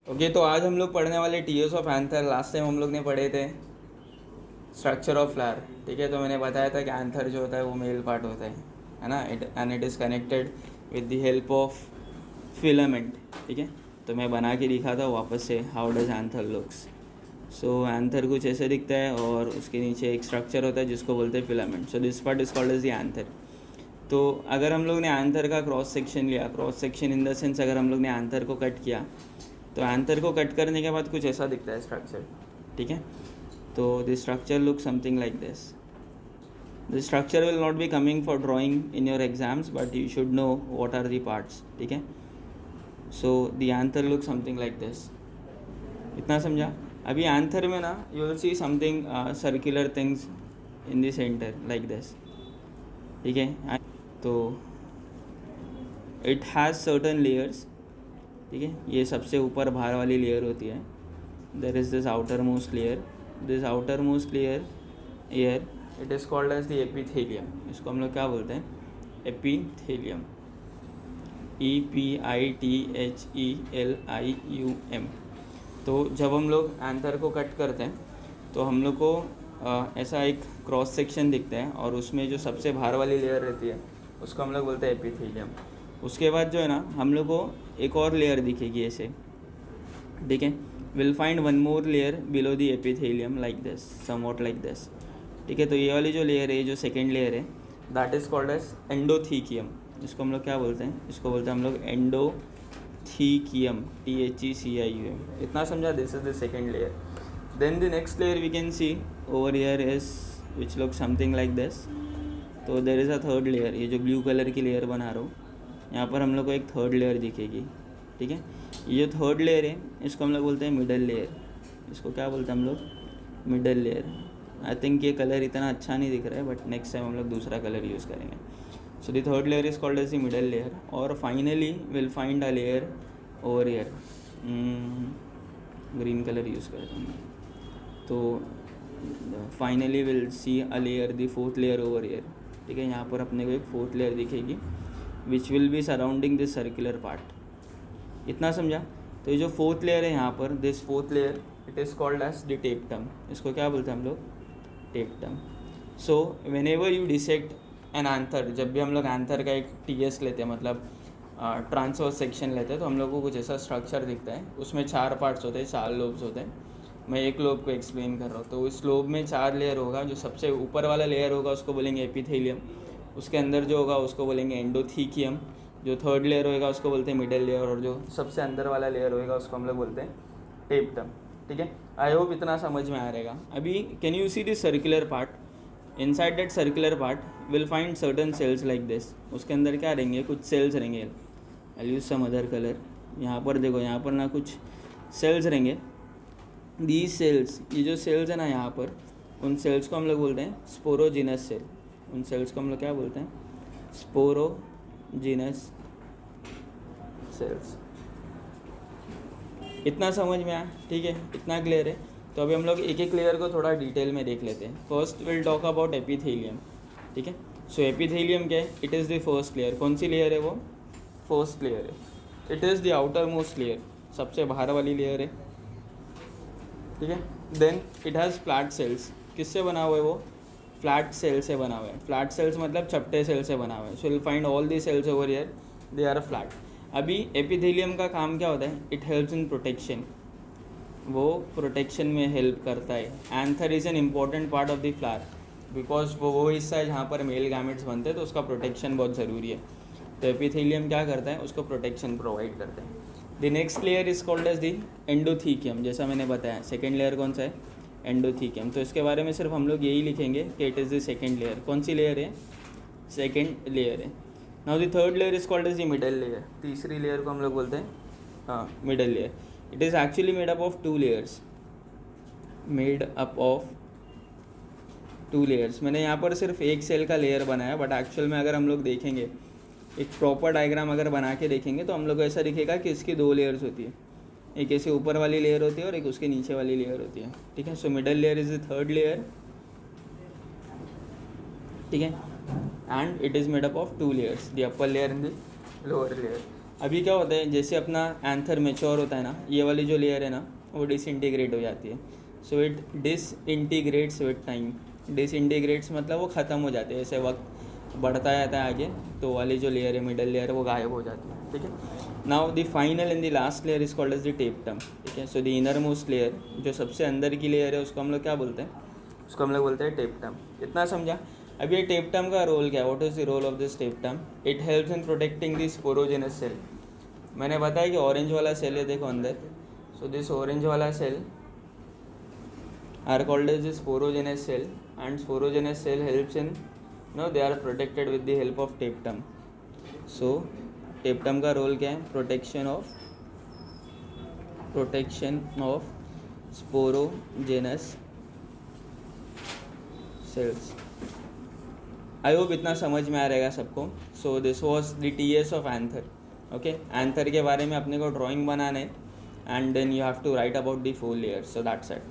Okay, तो आज हम लोग पढ़ने वाले TS of anther. Last time हम लोग ने पढ़े थे स्ट्रक्चर ऑफ फ्लावर। ठीक है, तो मैंने बताया था कि एंथर जो होता है वो मेल पार्ट होता है ना, and it is connected with the help of filament. ठीक है, तो मैं बना के दिखा था वापस से how does anther looks. So anther कुछ ऐसे दिखता है और उसके नीचे एक स्ट्रक्चर होता है जिसको बोलते हैं filament. So this part is called as the anther. तो अगर हम लोग ने एंथर का क्रॉस सेक्शन लिया, cross section in the sense अगर हम लोग ने एंथर को कट किया, तो एंथर को कट करने के बाद कुछ ऐसा दिखता है स्ट्रक्चर। ठीक है, तो this structure look something like this. This structure will not be coming for drawing in your exams, but you should know what are the parts. ठीक है, so the anther look something like this. इतना समझा? अभी anther में ना you will see something circular things in the center like this. ठीक है, तो इट हैज़ सर्टन लेयर्स। ठीक है, ये सबसे ऊपर बाहर वाली लेयर होती है। There is this outer most layer, this outer most layer are it is called as the epithelium. इसको हम लोग क्या बोलते हैं? Epithelium, EPITHELIUM। तो जब हम लोग एंथर को कट करते हैं तो हम लोग को ऐसा एक क्रॉस सेक्शन दिखता है और उसमें जो सबसे बाहर वाली लेयर रहती है उसको हम लोग बोलते हैं एपिथेलियम। उसके बाद जो है ना हम लोग को एक और लेयर दिखेगी ऐसे। ठीक है, will find one more layer below the epithelium like this, somewhat like this. ठीक है, तो ये वाली जो लेयर है, जो सेकेंड लेयर है, दैट इज़ कॉल्ड एज एंडोथीकियम। इसको हम लोग क्या बोलते हैं? इसको बोलते हैं हम लोग एंडोथीकियम, THECIUM। इतना समझा? This is the second layer. Then the next layer we can see over here is which look something like this. तो there is a third layer. ये जो ब्लू कलर की लेयर बना रहा हूँ, यहाँ पर हम लोग को एक थर्ड लेयर दिखेगी। ठीक है, ये जो थर्ड लेयर है इसको हम लोग बोलते हैं मिडल लेयर। इसको क्या बोलते हैं हम लोग? Middle layer. आई थिंक ये कलर इतना अच्छा नहीं दिख रहा है, बट नेक्स्ट टाइम हम लोग दूसरा कलर यूज़ करेंगे। So the third layer is called as the middle layer. और finally will find a layer over here. Green colour use करते हैं। तो finally will see a layer, the fourth layer over here. ठीक है, यहाँ पर अपने को एक फोर्थ लेयर दिखेगी which will be surrounding this circular part. इतना समझा? तो ये जो फोर्थ लेयर है यहाँ पर, this fourth layer it is called as the tapetum. इसको क्या बोलते हैं हम लोग? Tapetum. So whenever you dissect an anther, जब भी हम लोग एंथर का एक TS लेते हैं, मतलब ट्रांसवर्स सेक्शन लेते हैं, तो हम लोग को कुछ ऐसा स्ट्रक्चर दिखता है। उसमें 4 पार्ट्स होते हैं, 4 लोब्स होते हैं। मैं एक लोब को एक्सप्लेन कर रहा हूँ। तो इस लोब में 4 लेयर होगा। जो सबसे ऊपर वाला लेयर होगा उसको बोलेंगे एपिथेलियम। उसके अंदर जो होगा उसको बोलेंगे एंडोथीकियम। जो थर्ड लेयर होगा उसको बोलते हैं मिडल लेयर, और जो सबसे अंदर वाला लेयर होगा उसको हम लोग बोलते हैं टेप्टम। ठीक है, आई होप इतना समझ में आ रहेगा। अभी can you see this circular part? Inside that circular part will find certain cells like this. उसके अंदर क्या रहेंगे? कुछ सेल्स रहेंगे। I use some other colour. यहाँ पर देखो, यहाँ पर ना कुछ सेल्स रहेंगे। दीज सेल्स, ये जो सेल्स है ना यहाँ पर, उन सेल्स को हम लोग बोलते हैं स्पोरोजिनस सेल। उन सेल्स को हम लोग क्या बोलते हैं? Sporogenous sales. इतना समझ में आया? ठीक है, इतना क्लियर है। तो अभी हम लोग एक एक लेयर को थोड़ा डिटेल में देख लेते हैं। First will talk about epithelium. ठीक है, सो एपिथेलियम क्या है? It is the first layer. कौन सी लेयर है वो? फर्स्ट लेयर है। It is the outer most layer, सबसे बाहर वाली लेयर है। ठीक है, then it has flat cells. किससे बना हुआ है वो? फ्लैट सेल से बना हुआ है। फ्लैट सेल्स मतलब चपटे सेल से बना हुआ है। So will find all the cells over here, they are flat. अभी एपिथेलियम का काम क्या होता है? It helps in protection. वो प्रोटेक्शन में हेल्प करता है। Anther is an important part of the flower, because वो हिस्सा है जहाँ पर मेल गैमेट्स बनते हैं, तो उसका प्रोटेक्शन बहुत ज़रूरी है। तो एपिथेलियम क्या करता है? उसको प्रोटेक्शन प्रोवाइड करता है। The next layer is called as the endothecium. जैसा मैंने बताया, सेकेंड लेयर कौन सा है? एंडोथीकियम। तो इसके बारे में सिर्फ हम लोग यही लिखेंगे कि it is the second layer. कौन सी लेयर है? सेकेंड लेयर है। Now the third layer is called as the middle layer. तीसरी लेयर को हम लोग बोलते हैं middle layer. It is actually made up of 2 layers. Made up of 2 layers. मैंने यहाँ पर सिर्फ एक सेल का लेयर बनाया, बट एक्चुअल में अगर हम लोग देखेंगे, एक प्रॉपर डायग्राम अगर बना के देखेंगे, तो हम लोग को ऐसा दिखेगा कि इसकी 2 लेयर्स होती है। एक ऐसे ऊपर वाली लेयर होती है और एक उसके नीचे वाली लेयर होती है। ठीक है, so middle layer is the third layer. ठीक है, and it is made up of 2 layers, the upper layer and the lower layer. अभी क्या होता है, जैसे अपना एंथर मेच्योर होता है ना, ये वाली जो लेयर है ना वो डिसइंटीग्रेट हो जाती है. So it डिसइंटीग्रेट्स with time. डिसइंटीग्रेट्स मतलब वो ख़त्म हो जाते हैं, ऐसे वक्त बढ़ता जाता है आगे तो वाली जो लेयर है, मिडल लेयर है, वो गायब हो जाती है. ठीक है. Now the final and the last layer is called as the tapetum. ठीक है. So the inner most layer, जो सबसे अंदर की लेयर है, उसको हम लोग क्या बोलते हैं? उसको हम लोग बोलते हैं टेपटम. इतना समझा. अब ये टेपटम का रोल क्या है? What is the role of this tapetum? It helps in protecting the sporogenous cell. मैंने बताया कि ऑरेंज वाला सेल है, देखो अंदर. सो दिस ऑरेंज वाला cell are called as the sporogenous cell, and sporogenous cell helps in, no, they are protected with the help of tapetum. So tapetum का role क्या है? Protection of sporogenous cells. I hope इतना समझ में आ रहेगा सबको. सो this was the TS of anther. Okay. Anther के बारे में अपने को ड्राइंग बनाना है, and then you have to write about the 4 layers. So that's it.